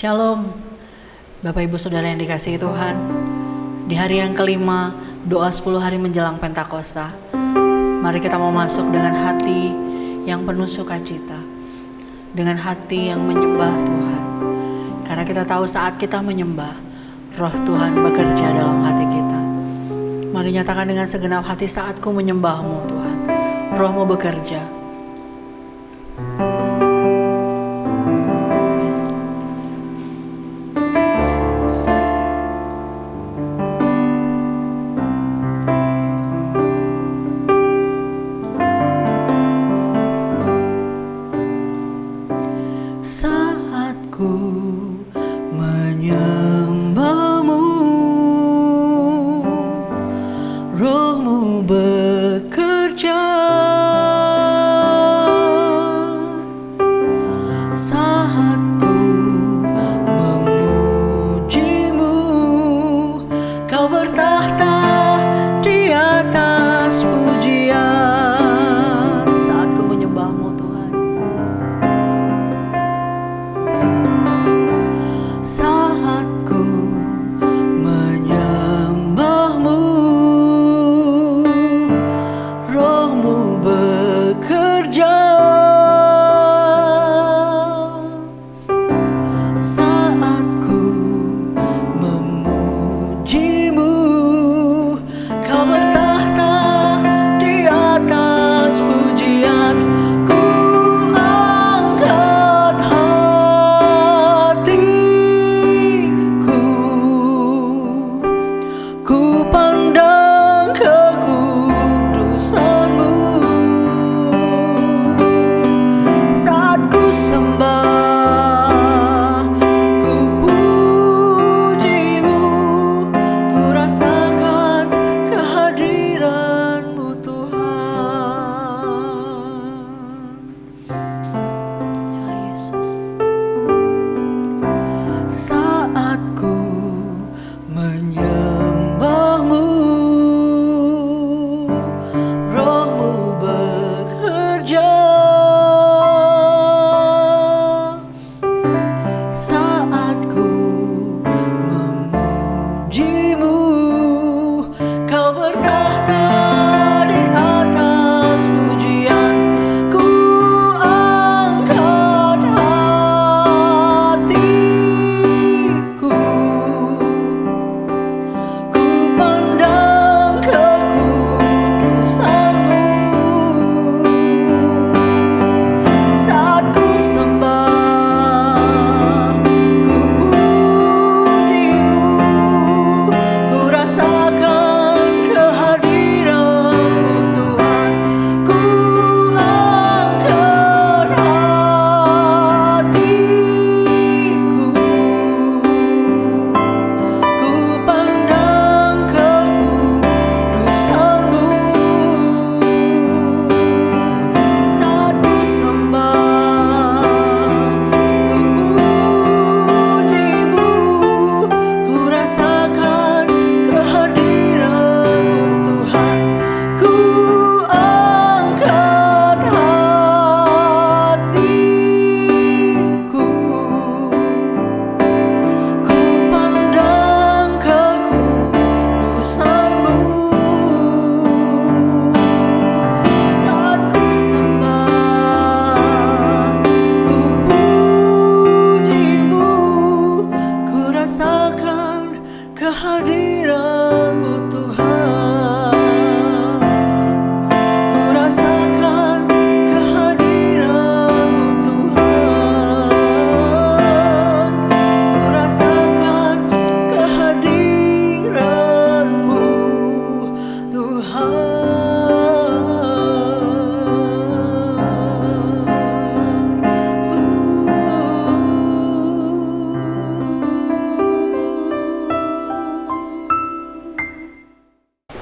Shalom, Bapak Ibu Saudara yang dikasihi Tuhan. Di hari yang kelima, doa 10 hari menjelang Pentakosta, mari kita mau masuk dengan hati yang penuh sukacita, dengan hati yang menyembah Tuhan. Karena kita tahu saat kita menyembah, Roh Tuhan bekerja dalam hati kita. Mari nyatakan dengan segenap hati, saatku menyembah-Mu Tuhan, Roh-Mu bekerja.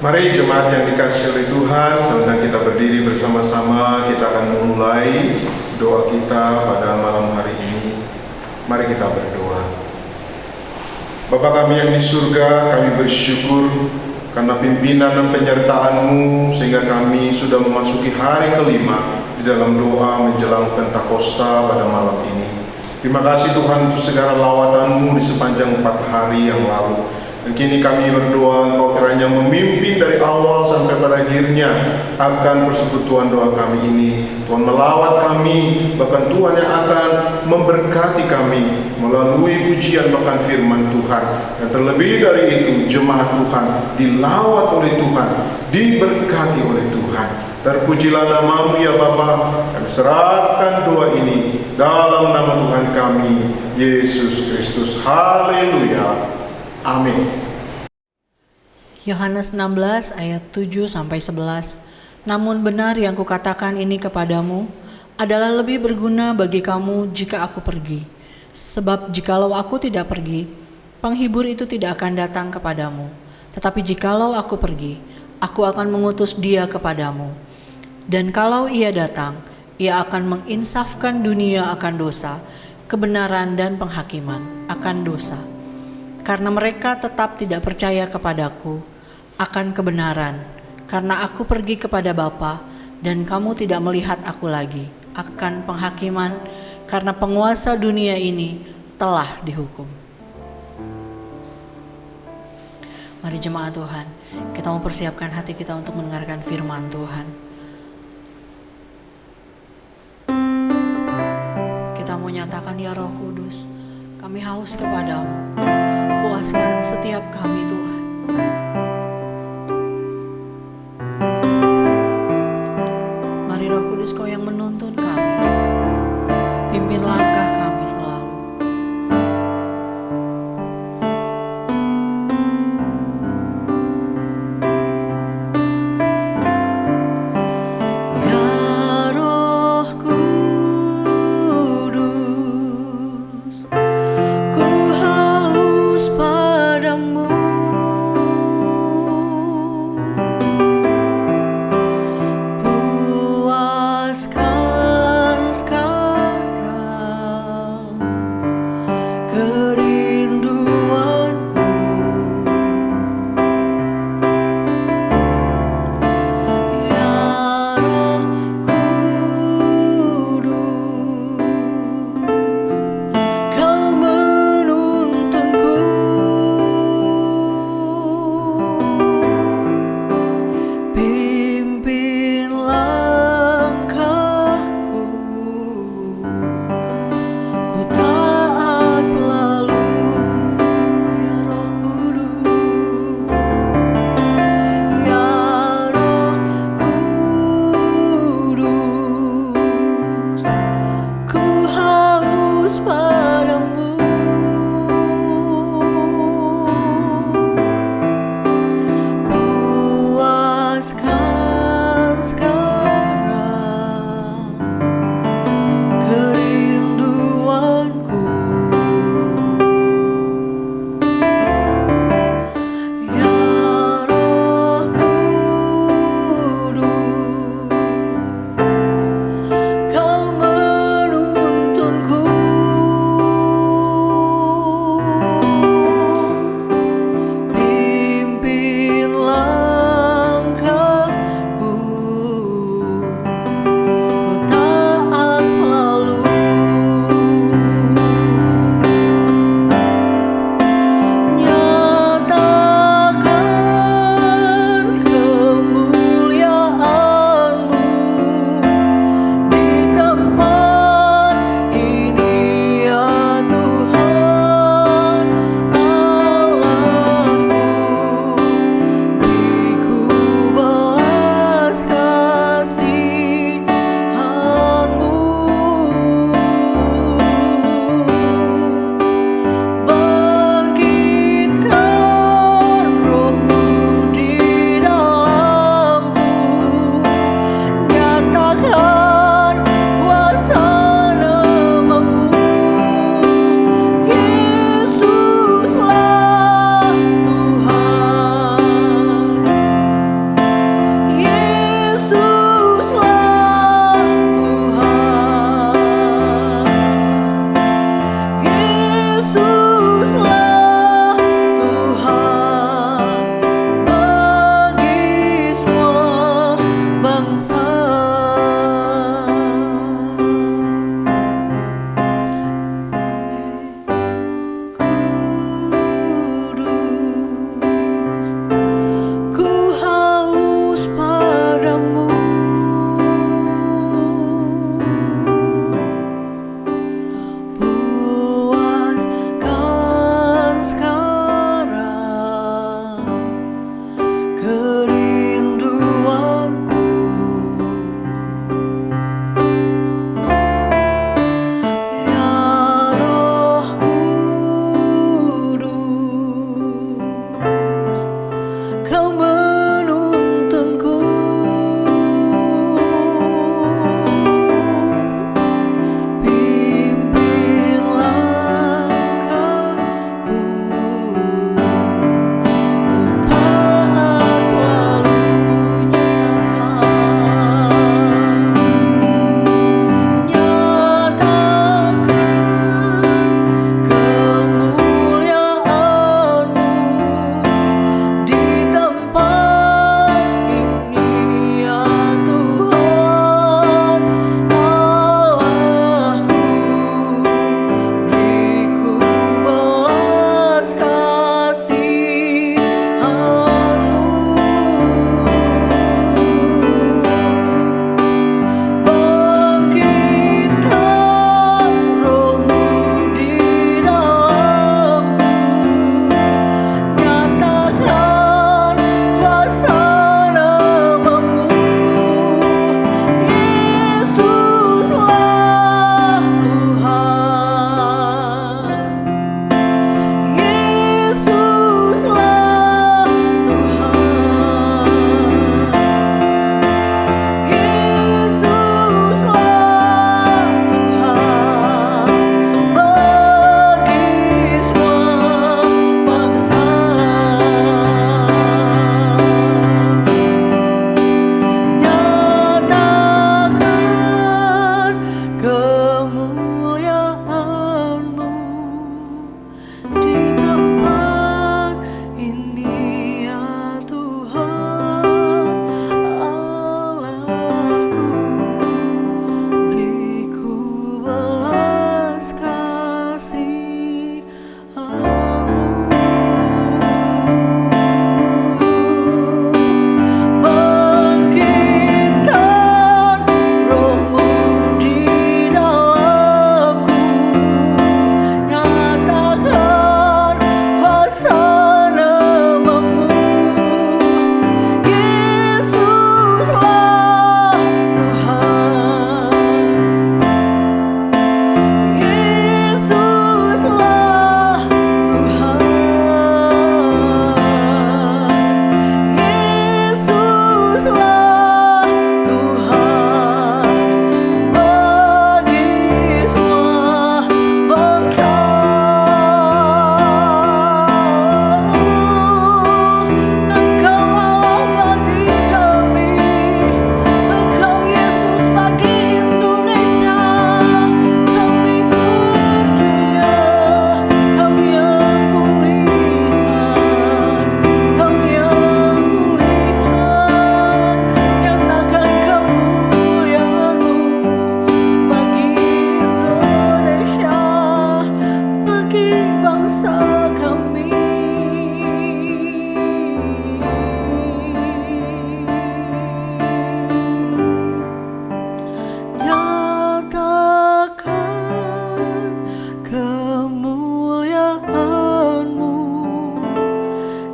Mari jemaat yang dikasihi oleh Tuhan, sedang kita berdiri bersama-sama, kita akan memulai doa kita pada malam hari ini. Mari kita berdoa. Bapa kami yang di surga, kami bersyukur karena pimpinan dan penyertaan-Mu sehingga kami sudah memasuki hari kelima di dalam doa menjelang Pentakosta pada malam ini. Terima kasih Tuhan untuk segala lawatan-Mu di sepanjang 4 hari yang lalu. Dan kini kami berdoa Engkau kiranya memimpin dari awal sampai pada akhirnya akan persekutuan doa kami ini. Tuhan melawat kami, bahkan Tuhan yang akan memberkati kami melalui pujian bahkan firman Tuhan. Dan terlebih dari itu, jemaat Tuhan dilawat oleh Tuhan, diberkati oleh Tuhan. Terpujilah nama-Mu ya Bapa. Kami serahkan doa ini dalam nama Tuhan kami, Yesus Kristus. Haleluya. Amin. Yohanes 16 ayat 7-11. Namun benar yang kukatakan ini kepadamu adalah lebih berguna bagi kamu jika aku pergi. Sebab jikalau aku tidak pergi, penghibur itu tidak akan datang kepadamu. Tetapi jikalau aku pergi, aku akan mengutus dia kepadamu. Dan kalau ia datang, ia akan menginsafkan dunia akan dosa, kebenaran dan penghakiman akan dosa. Karena mereka tetap tidak percaya kepadaku akan kebenaran, karena aku pergi kepada Bapa dan kamu tidak melihat aku lagi, akan penghakiman, karena penguasa dunia ini telah dihukum. Mari jemaat Tuhan, kita mempersiapkan hati kita untuk mendengarkan firman Tuhan. Kita mau nyatakan, ya Roh Kudus, kami haus kepadamu. Puaskan setiap kami Tuhan. Mari Roh Kudus Kau yang menuntun kami. Pimpin langkah kami selalu. Ya Roh Kudus, ku haus padamu.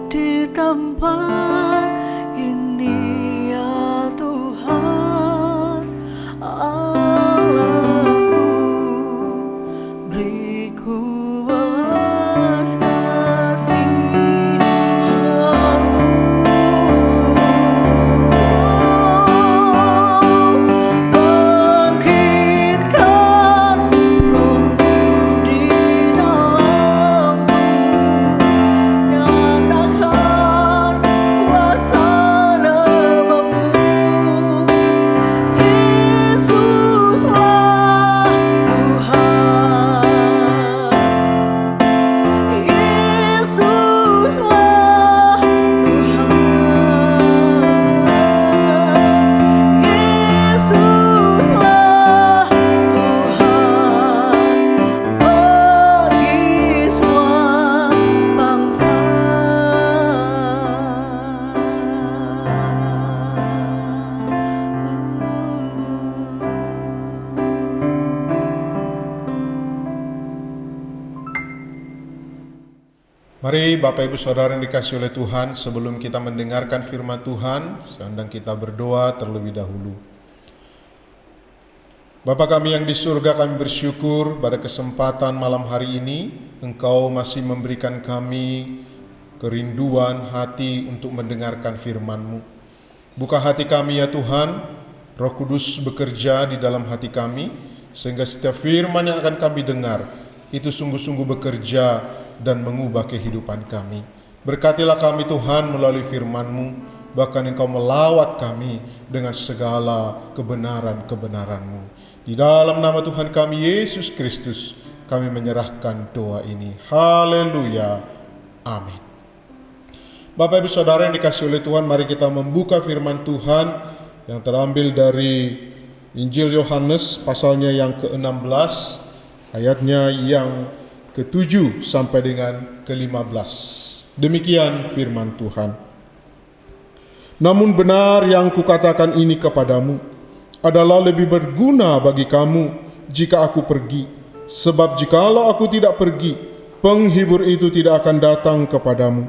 di tempat ini ya Tuhan Allahku, beriku belas kasihan-Mu. Bangkitkan roh-Mu di dalamku, nyatakan kuasa nama-Mu. Yesuslah Tuhan, Yesuslah Tuhan, Yesuslah Tuhan bagi semua bangsa. Mari Bapak Ibu Saudara yang dikasihi oleh Tuhan, sebelum kita mendengarkan firman Tuhan, sedang kita berdoa terlebih dahulu. Bapa kami yang di surga, kami bersyukur pada kesempatan malam hari ini, Engkau masih memberikan kami kerinduan hati untuk mendengarkan firman-Mu. Buka hati kami ya Tuhan, Roh Kudus bekerja di dalam hati kami, sehingga setiap firman yang akan kami dengar, itu sungguh-sungguh bekerja dan mengubah kehidupan kami. Berkatilah kami Tuhan melalui firman-Mu, bahkan Engkau melawat kami dengan segala kebenaran-kebenaran-Mu. Di dalam nama Tuhan kami Yesus Kristus, kami menyerahkan doa ini. Haleluya. Amin. Bapak Ibu Saudara yang dikasihi oleh Tuhan, mari kita membuka firman Tuhan yang terambil dari Injil Yohanes pasalnya yang ke-16, ayatnya yang ke-7 sampai dengan ke-15. Demikian firman Tuhan. Namun benar yang kukatakan ini kepadamu adalah lebih berguna bagi kamu jika aku pergi. Sebab jikalau aku tidak pergi, penghibur itu tidak akan datang kepadamu.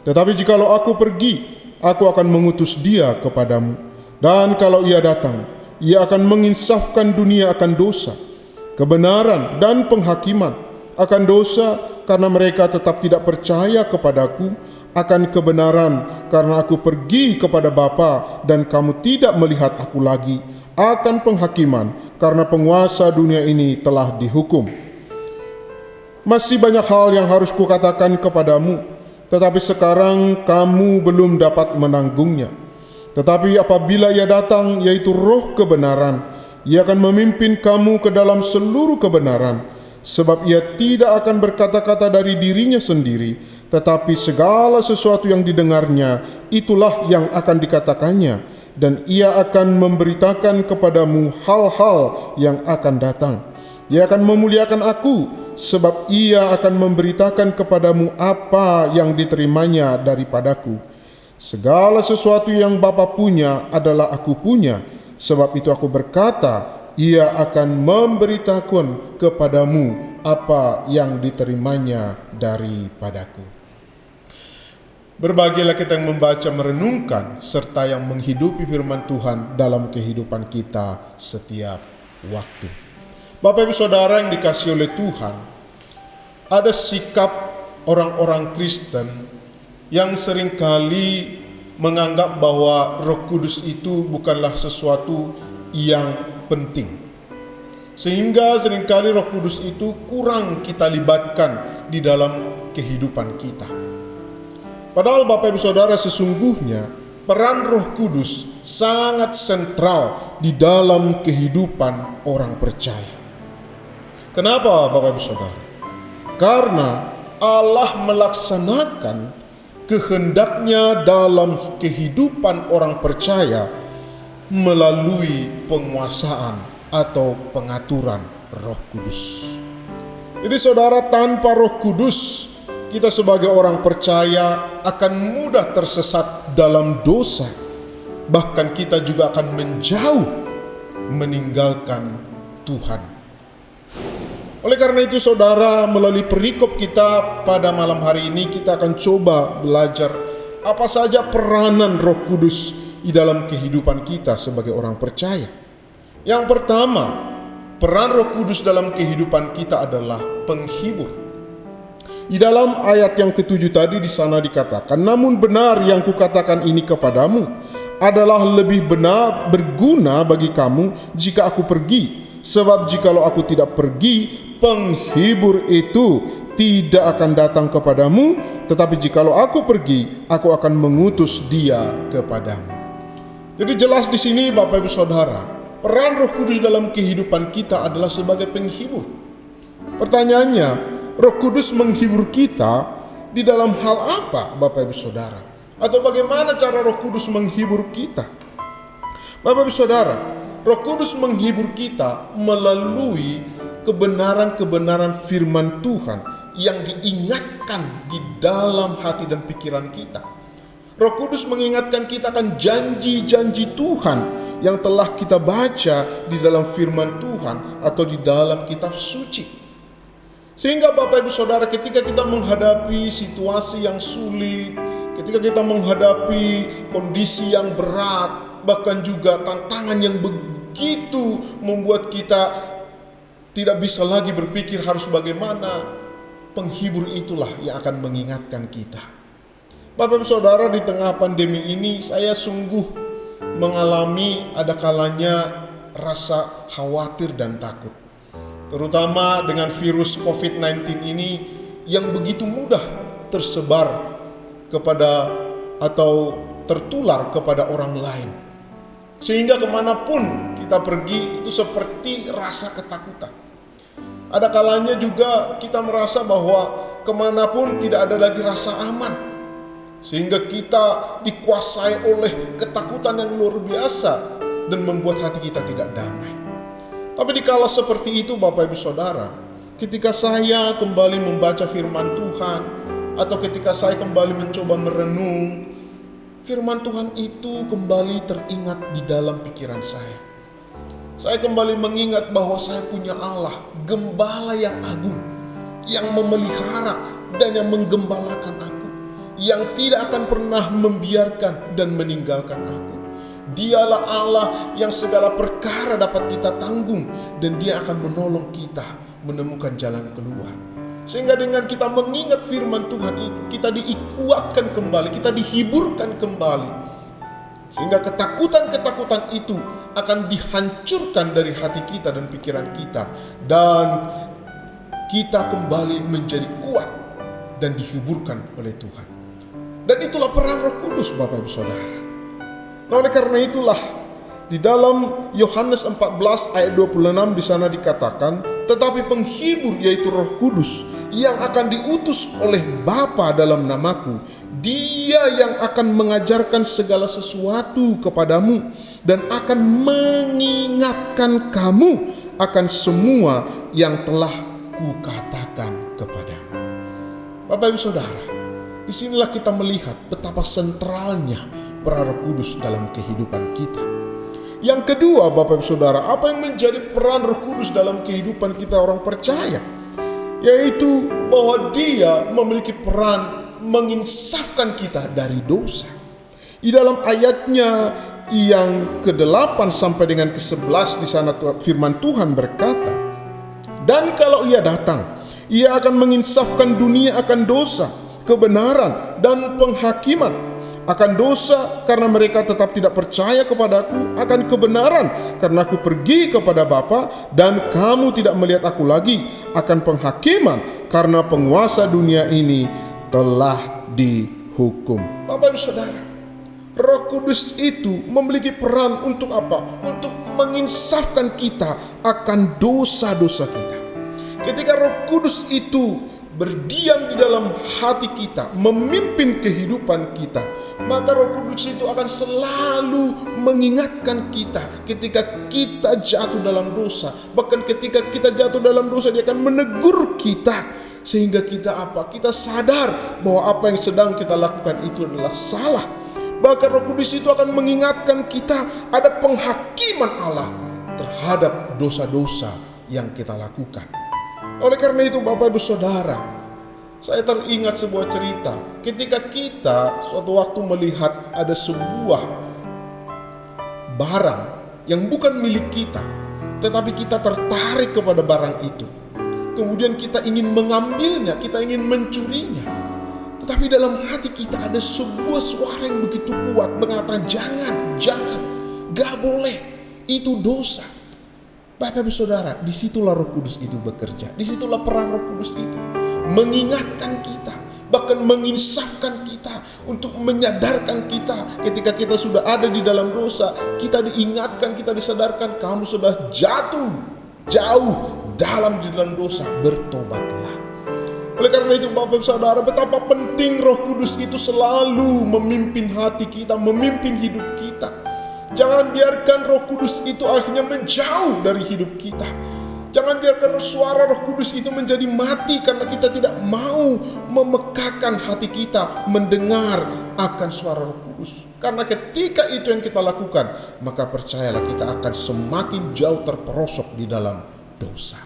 Tetapi jikalau aku pergi, aku akan mengutus dia kepadamu. Dan kalau ia datang, ia akan menginsafkan dunia akan dosa, kebenaran dan penghakiman. Akan dosa karena mereka tetap tidak percaya kepadaku, akan kebenaran karena aku pergi kepada Bapa dan kamu tidak melihat aku lagi, akan penghakiman karena penguasa dunia ini telah dihukum. Masih banyak hal yang harus kukatakan kepadamu, tetapi sekarang kamu belum dapat menanggungnya. Tetapi apabila ia datang, yaitu Roh kebenaran, ia akan memimpin kamu ke dalam seluruh kebenaran, sebab ia tidak akan berkata-kata dari dirinya sendiri, tetapi segala sesuatu yang didengarnya, itulah yang akan dikatakannya, dan ia akan memberitakan kepadamu hal-hal yang akan datang. Ia akan memuliakan aku, sebab ia akan memberitakan kepadamu apa yang diterimanya daripadaku. Segala sesuatu yang Bapa punya adalah aku punya, sebab itu aku berkata, ia akan memberitakan kepadamu apa yang diterimanya daripadaku. Berbahagialah kita yang membaca, merenungkan, serta yang menghidupi firman Tuhan dalam kehidupan kita setiap waktu. Bapak Ibu Saudara yang dikasihi oleh Tuhan, ada sikap orang-orang Kristen yang seringkali menganggap bahwa Roh Kudus itu bukanlah sesuatu yang penting. Sehingga seringkali Roh Kudus itu kurang kita libatkan di dalam kehidupan kita. Padahal Bapak Ibu Saudara, sesungguhnya peran Roh Kudus sangat sentral di dalam kehidupan orang percaya. Kenapa Bapak Ibu Saudara? Karena Allah melaksanakan kehendaknya dalam kehidupan orang percaya melalui penguasaan atau pengaturan Roh Kudus. Jadi saudara, tanpa Roh Kudus, kita sebagai orang percaya akan mudah tersesat dalam dosa. Bahkan kita juga akan menjauh meninggalkan Tuhan. Oleh karena itu saudara, melalui perikop kita pada malam hari ini kita akan coba belajar apa saja peranan Roh Kudus di dalam kehidupan kita sebagai orang percaya. Yang pertama, peran Roh Kudus dalam kehidupan kita adalah penghibur. Di dalam ayat yang ke-7 tadi di sana dikatakan, namun benar yang kukatakan ini kepadamu adalah lebih benar berguna bagi kamu jika aku pergi. Sebab jikalau aku tidak pergi, penghibur itu tidak akan datang kepadamu, tetapi jikalau aku pergi, aku akan mengutus dia kepadamu. Jadi jelas di sini Bapak Ibu Saudara, peran Roh Kudus dalam kehidupan kita adalah sebagai penghibur. Pertanyaannya, Roh Kudus menghibur kita di dalam hal apa Bapak Ibu Saudara? Atau bagaimana cara Roh Kudus menghibur kita? Bapak Ibu Saudara, Roh Kudus menghibur kita melalui kebenaran-kebenaran firman Tuhan yang diingatkan di dalam hati dan pikiran kita. Roh Kudus mengingatkan kita akan janji-janji Tuhan yang telah kita baca di dalam firman Tuhan atau di dalam kitab suci. Sehingga Bapak Ibu Saudara, ketika kita menghadapi situasi yang sulit, ketika kita menghadapi kondisi yang berat, bahkan juga tantangan yang begitu membuat kita tidak bisa lagi berpikir harus bagaimana, penghibur itulah yang akan mengingatkan kita. Bapak Ibu Saudara, di tengah pandemi ini saya sungguh mengalami ada kalanya rasa khawatir dan takut. Terutama dengan virus COVID-19 ini yang begitu mudah tersebar kepada atau tertular kepada orang lain. Sehingga kemanapun kita pergi itu seperti rasa ketakutan. Ada kalanya juga kita merasa bahwa kemanapun tidak ada lagi rasa aman. Sehingga kita dikuasai oleh ketakutan yang luar biasa dan membuat hati kita tidak damai. Tapi dikala seperti itu Bapak Ibu Saudara, ketika saya kembali membaca firman Tuhan atau ketika saya kembali mencoba merenung, firman Tuhan itu kembali teringat di dalam pikiran saya. Saya kembali mengingat bahwa saya punya Allah, gembala yang agung, yang memelihara dan yang menggembalakan aku, yang tidak akan pernah membiarkan dan meninggalkan aku. Dialah Allah yang segala perkara dapat kita tanggung dan Dia akan menolong kita menemukan jalan keluar. Sehingga dengan kita mengingat firman Tuhan itu, kita dikuatkan kembali, kita dihiburkan kembali. Sehingga ketakutan-ketakutan itu akan dihancurkan dari hati kita dan pikiran kita. Dan kita kembali menjadi kuat dan dihiburkan oleh Tuhan. Dan itulah peran Roh Kudus Bapak Ibu Saudara. Nah, oleh karena itulah di dalam Yohanes 14 ayat 26 di sana dikatakan, tetapi penghibur yaitu Roh Kudus yang akan diutus oleh Bapa dalam namaku, Dia yang akan mengajarkan segala sesuatu kepadamu dan akan mengingatkan kamu akan semua yang telah kukatakan kepadamu. Bapak Ibu Saudara, disinilah kita melihat betapa sentralnya peran Roh Kudus dalam kehidupan kita. Yang kedua Bapak Ibu Saudara, apa yang menjadi peran Roh Kudus dalam kehidupan kita orang percaya? Yaitu bahwa Dia memiliki peran menginsafkan kita dari dosa. Di dalam ayatnya yang ke-8 sampai dengan ke-11 di sana firman Tuhan berkata, dan kalau Ia datang, Ia akan menginsafkan dunia akan dosa, kebenaran dan penghakiman. Akan dosa karena mereka tetap tidak percaya kepadaku, akan kebenaran karena aku pergi kepada Bapa dan kamu tidak melihat aku lagi, akan penghakiman karena penguasa dunia ini telah dihukum. Bapak Ibu Saudara, Roh Kudus itu memiliki peran untuk apa? Untuk menginsafkan kita akan dosa-dosa kita. Ketika Roh Kudus itu berdiam di dalam hati kita, memimpin kehidupan kita, maka Roh Kudus itu akan selalu mengingatkan kita ketika kita jatuh dalam dosa. Bahkan ketika kita jatuh dalam dosa, Dia akan menegur kita sehingga kita apa? Kita sadar bahwa apa yang sedang kita lakukan itu adalah salah. Bahkan Roh Kudus itu akan mengingatkan kita ada penghakiman Allah terhadap dosa-dosa yang kita lakukan. Oleh karena itu Bapak Ibu Saudara, saya teringat sebuah cerita. Ketika kita suatu waktu melihat ada sebuah barang yang bukan milik kita, tetapi kita tertarik kepada barang itu. Kemudian kita ingin mengambilnya, kita ingin mencurinya. Tetapi dalam hati kita ada sebuah suara yang begitu kuat mengatakan jangan, gak boleh, itu dosa. Bapak Ibu Saudara, disitulah Roh Kudus itu bekerja. Disitulah peran Roh Kudus itu mengingatkan kita, bahkan menginsafkan kita, untuk menyadarkan kita ketika kita sudah ada di dalam dosa. Kita diingatkan, kita disadarkan, kamu sudah jatuh jauh di dalam dosa, bertobatlah. Oleh karena itu Bapak Ibu Saudara, betapa penting Roh Kudus itu selalu memimpin hati kita, memimpin hidup kita. Jangan biarkan Roh Kudus itu akhirnya menjauh dari hidup kita. Jangan biarkan suara Roh Kudus itu menjadi mati karena kita tidak mau memekakkan hati kita mendengar akan suara Roh Kudus. Karena ketika itu yang kita lakukan, maka percayalah kita akan semakin jauh terperosok di dalam dosa.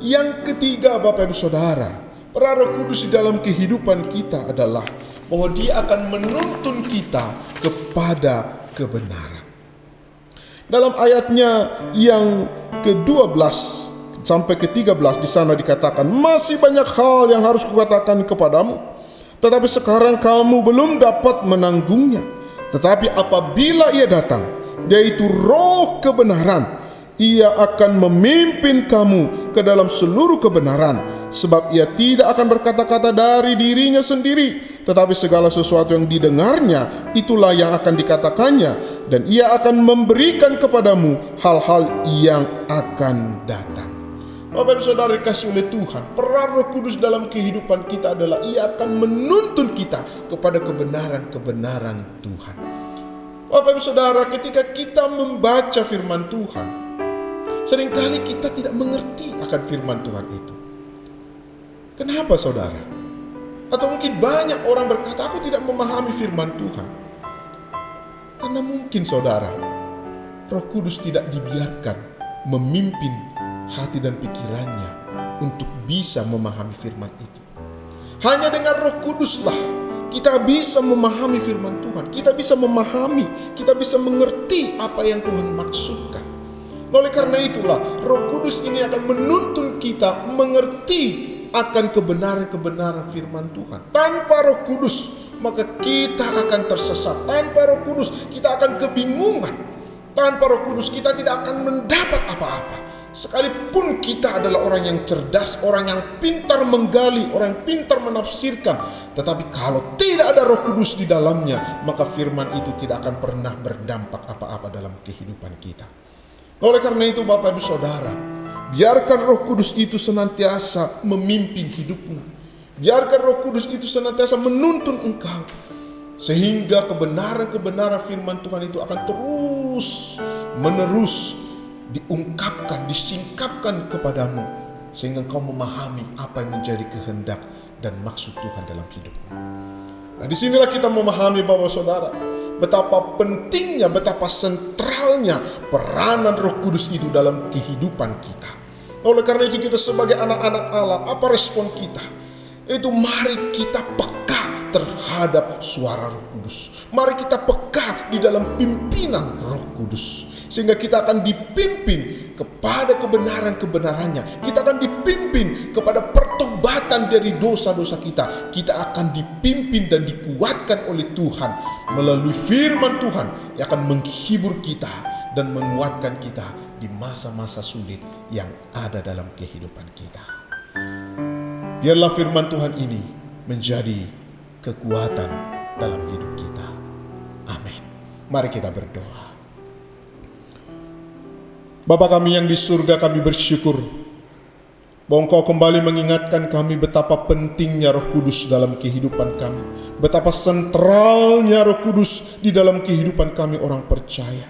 Yang ketiga Bapak Ibu Saudara, peran Roh Kudus di dalam kehidupan kita adalah bahwa Dia akan menuntun kita kepada kebenaran. Dalam ayatnya yang ke-12 sampai ke-13 di sana dikatakan, masih banyak hal yang harus kukatakan kepadamu, tetapi sekarang kamu belum dapat menanggungnya. Tetapi apabila Ia datang, yaitu Roh kebenaran, Ia akan memimpin kamu ke dalam seluruh kebenaran, sebab Ia tidak akan berkata-kata dari dirinya sendiri, tetapi segala sesuatu yang didengarnya itulah yang akan dikatakannya, dan Ia akan memberikan kepadamu hal-hal yang akan datang. Bapak Ibu Saudara dikasih oleh Tuhan, peran Roh Kudus dalam kehidupan kita adalah Ia akan menuntun kita kepada kebenaran-kebenaran Tuhan. Bapak Ibu Saudara, ketika kita membaca firman Tuhan, seringkali kita tidak mengerti akan firman Tuhan itu. Kenapa saudara? Atau mungkin banyak orang berkata, aku tidak memahami firman Tuhan. Karena mungkin saudara, Roh Kudus tidak dibiarkan memimpin hati dan pikirannya untuk bisa memahami firman itu. Hanya dengan Roh Kuduslah kita bisa memahami firman Tuhan. Kita bisa memahami, kita bisa mengerti apa yang Tuhan maksudkan. Oleh karena itulah Roh Kudus ini akan menuntun kita mengerti akan kebenaran-kebenaran firman Tuhan. Tanpa Roh Kudus maka kita akan tersesat. Tanpa Roh Kudus kita akan kebingungan. Tanpa Roh Kudus kita tidak akan mendapat apa-apa. Sekalipun kita adalah orang yang cerdas, orang yang pintar menggali, orang yang pintar menafsirkan, tetapi kalau tidak ada Roh Kudus di dalamnya, maka firman itu tidak akan pernah berdampak apa-apa dalam kehidupan kita. Oleh karena itu Bapak Ibu Saudara, biarkan Roh Kudus itu senantiasa memimpin hidupmu. Biarkan Roh Kudus itu senantiasa menuntun engkau, sehingga kebenaran-kebenaran firman Tuhan itu akan terus menerus diungkapkan, disingkapkan kepadamu, sehingga engkau memahami apa yang menjadi kehendak dan maksud Tuhan dalam hidupmu. Nah, disinilah kita memahami Bapak Saudara, betapa pentingnya, betapa sentralnya peranan Roh Kudus itu dalam kehidupan kita. Oleh karena itu kita sebagai anak-anak Allah, apa respon kita? Itu mari kita peka terhadap suara Roh Kudus. Mari kita peka di dalam pimpinan Roh Kudus, sehingga kita akan dipimpin kepada kebenaran-kebenarannya. Kita akan dipimpin kepada pertobatan dari dosa-dosa kita. Kita akan dipimpin dan dikuatkan oleh Tuhan melalui firman Tuhan yang akan menghibur kita dan menguatkan kita di masa-masa sulit yang ada dalam kehidupan kita. Biarlah firman Tuhan ini menjadi kekuatan dalam hidup kita. Amin. Mari kita berdoa. Bapa kami yang di surga, kami bersyukur bahwa Engkau kembali mengingatkan kami betapa pentingnya Roh Kudus dalam kehidupan kami. Betapa sentralnya Roh Kudus di dalam kehidupan kami orang percaya.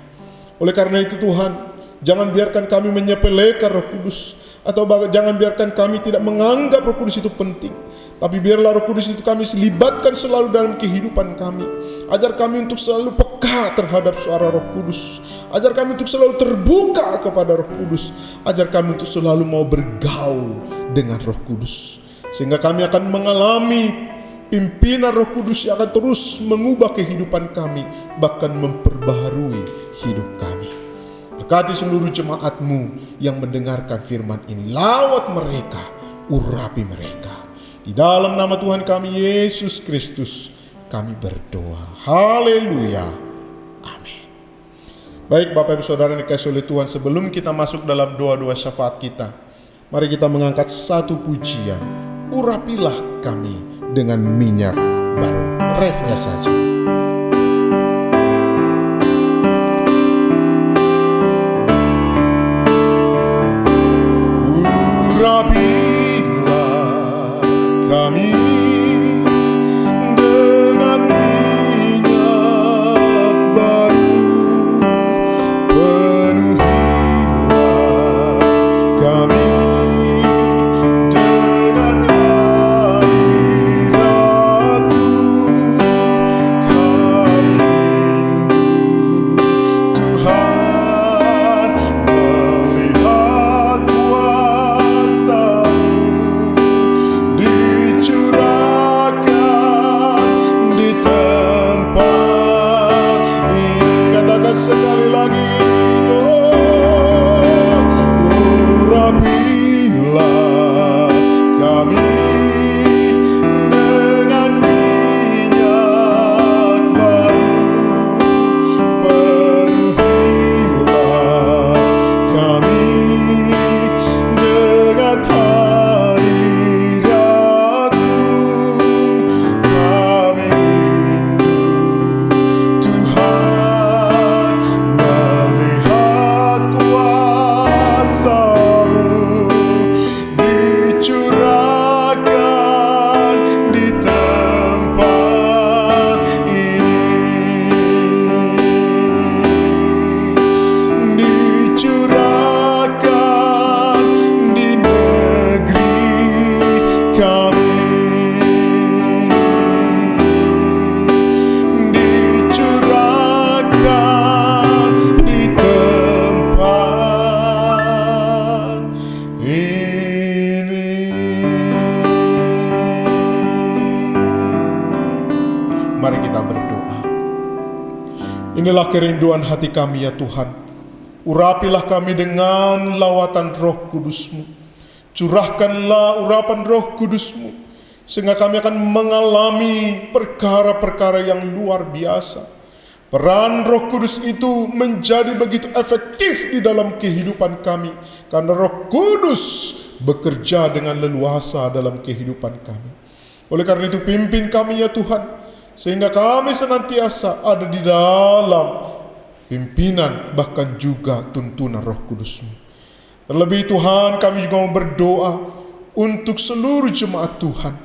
Oleh karena itu Tuhan, jangan biarkan kami menyepelekan Roh Kudus, atau jangan biarkan kami tidak menganggap Roh Kudus itu penting. Tapi biarlah Roh Kudus itu kami libatkan selalu dalam kehidupan kami. Ajar kami untuk selalu peka terhadap suara Roh Kudus. Ajar kami untuk selalu terbuka kepada Roh Kudus. Ajar kami untuk selalu mau bergaul dengan Roh Kudus. Sehingga kami akan mengalami pimpinan Roh Kudus yang akan terus mengubah kehidupan kami, bahkan memperbaharui hidup kami. Berkati seluruh jemaat-Mu yang mendengarkan firman ini. Lawat mereka, urapi mereka. Di dalam nama Tuhan kami Yesus Kristus kami berdoa. Haleluya. Amin. Baik Bapak Ibu Saudara yang dikasihi oleh Tuhan, sebelum kita masuk dalam doa-doa syafaat kita, mari kita mengangkat satu pujian. Urapilah kami dengan minyak baru. Refnya saja. Urapilah kami dengan minyak baru, penuhilah kami dengan hadirat-Mu. Kami rindu Tuhan melihat kuasa-Mu dicurahkan di tempat ini. Katakan sekali lagi, oh, urapilah kami dengan minyak baru, penuhilah kami dengan hadirat-Mu. Kami rindu Tuhan melihat kuasa-Mu dicurahkan di tempat ini, dicurahkan di negeri kami, dicurahkan di tempat ini. Mari kita berdoa. Inilah kerinduan hati kami ya Tuhan. Urapilah kami dengan lawatan Roh Kudus-Mu. Curahkanlah urapan Roh Kudus-Mu, sehingga kami akan mengalami perkara-perkara yang luar biasa. Peran Roh Kudus itu menjadi begitu efektif di dalam kehidupan kami, karena Roh Kudus bekerja dengan leluasa dalam kehidupan kami. Oleh karena itu pimpin kami ya Tuhan, sehingga kami senantiasa ada di dalam pimpinan bahkan juga tuntunan Roh Kudus-Mu. Terlebih Tuhan, kami juga mau berdoa untuk seluruh jemaat Tuhan.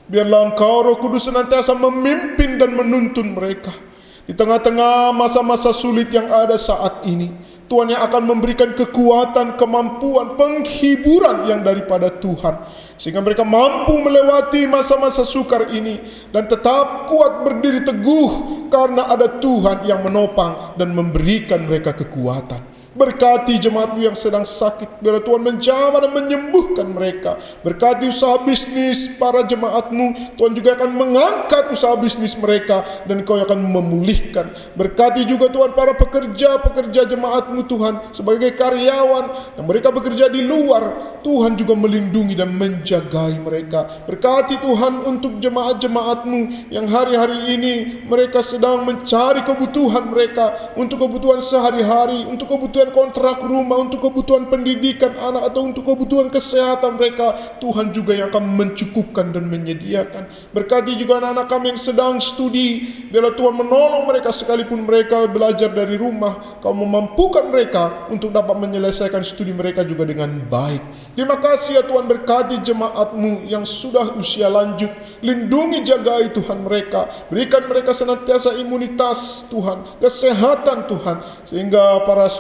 Biarlah Engkau Roh Kudus senantiasa memimpin dan menuntun mereka di tengah-tengah masa-masa sulit yang ada saat ini. Tuhan yang akan memberikan kekuatan, kemampuan, penghiburan yang daripada Tuhan, sehingga mereka mampu melewati masa-masa sukar ini dan tetap kuat berdiri teguh karena ada Tuhan yang menopang dan memberikan mereka kekuatan. Berkati jemaat-Mu yang sedang sakit, biarlah Tuhan menjamah dan menyembuhkan mereka. Berkati usaha bisnis para jemaat-Mu, Tuhan juga akan mengangkat usaha bisnis mereka dan Kau akan memulihkan. Berkati juga Tuhan para pekerja-pekerja jemaat-Mu Tuhan, sebagai karyawan yang mereka bekerja di luar, Tuhan juga melindungi dan menjagai mereka. Berkati Tuhan untuk jemaat-jemaat-Mu yang hari-hari ini mereka sedang mencari kebutuhan mereka, untuk kebutuhan sehari-hari, untuk kebutuhan kontrak rumah, untuk kebutuhan pendidikan anak, atau untuk kebutuhan kesehatan mereka. Tuhan juga yang akan mencukupkan dan menyediakan. Berkati juga anak-anak kami yang sedang studi, biarlah Tuhan menolong mereka sekalipun mereka belajar dari rumah. Kau memampukan mereka untuk dapat menyelesaikan studi mereka juga dengan baik. Terima kasih ya Tuhan, berkati jemaat-Mu yang sudah usia lanjut. Lindungi, jagai Tuhan mereka. Berikan mereka senantiasa imunitas Tuhan, kesehatan Tuhan. Sehingga para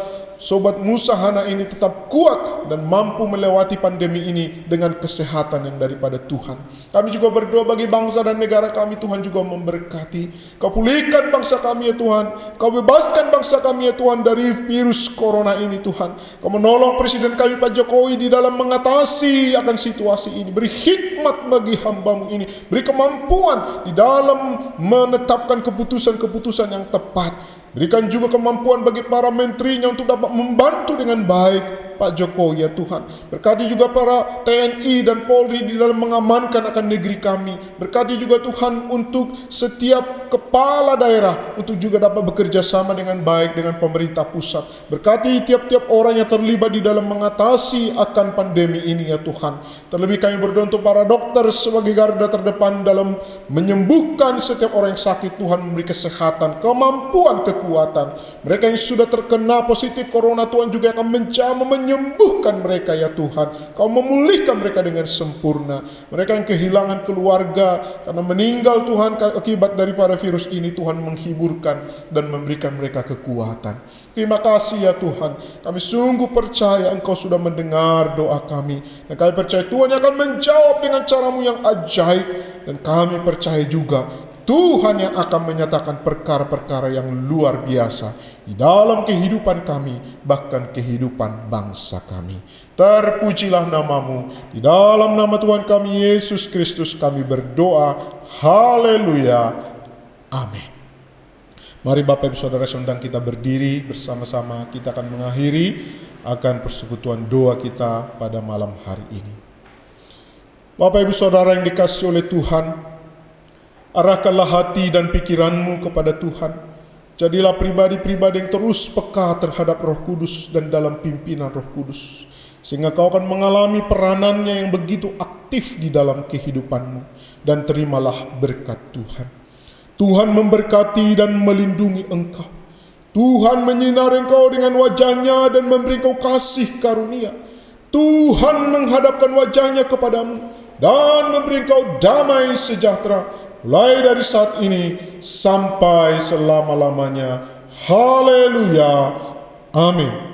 Sobat Musahana ini tetap kuat dan mampu melewati pandemi ini dengan kesehatan yang daripada Tuhan. Kami juga berdoa bagi bangsa dan negara kami, Tuhan juga memberkati. Kau pulihkan bangsa kami ya Tuhan. Kau bebaskan bangsa kami ya Tuhan dari virus corona ini Tuhan. Kau menolong Presiden kami Pak Jokowi di dalam mengatasi akan situasi ini. Beri hikmat bagi hamba-Mu ini. Beri kemampuan di dalam menetapkan keputusan-keputusan yang tepat. Berikan juga kemampuan bagi para menterinya untuk dapat membantu dengan baik Pak Jokowi ya Tuhan. Berkati juga para TNI dan Polri di dalam mengamankan akan negeri kami. Berkati juga Tuhan untuk setiap kepala daerah untuk juga dapat bekerja sama dengan baik dengan pemerintah pusat. Berkati tiap-tiap orang yang terlibat di dalam mengatasi akan pandemi ini ya Tuhan. Terlebih kami berdoa untuk para dokter sebagai garda terdepan dalam menyembuhkan setiap orang yang sakit. Tuhan memberi kesehatan, kemampuan, kekuatan. Mereka yang sudah terkena positif corona, Tuhan juga akan menyembuhkan mereka ya Tuhan. Kau memulihkan mereka dengan sempurna. Mereka yang kehilangan keluarga karena meninggal Tuhan akibat daripada virus ini, Tuhan menghiburkan dan memberikan mereka kekuatan. Terima kasih ya Tuhan. Kami sungguh percaya Engkau sudah mendengar doa kami. Dan kami percaya Tuhan akan menjawab dengan cara-Mu yang ajaib. Dan kami percaya juga Tuhan yang akan menyatakan perkara-perkara yang luar biasa di dalam kehidupan kami, bahkan kehidupan bangsa kami. Terpujilah nama-Mu. Di dalam nama Tuhan kami Yesus Kristus kami berdoa. Haleluya. Amin. Mari Bapak Ibu Saudara sedang kita berdiri bersama-sama. Kita akan mengakhiri akan persekutuan doa kita pada malam hari ini. Bapak Ibu Saudara yang dikasihi oleh Tuhan, arahkanlah hati dan pikiranmu kepada Tuhan. Jadilah pribadi-pribadi yang terus peka terhadap Roh Kudus dan dalam pimpinan Roh Kudus. Sehingga kau akan mengalami peranannya yang begitu aktif di dalam kehidupanmu. Dan terimalah berkat Tuhan. Tuhan memberkati dan melindungi engkau. Tuhan menyinari engkau dengan wajah-Nya dan memberi engkau kasih karunia. Tuhan menghadapkan wajah-Nya kepadamu dan memberi engkau damai sejahtera mulai dari saat ini sampai selama-lamanya. Haleluya. Amin.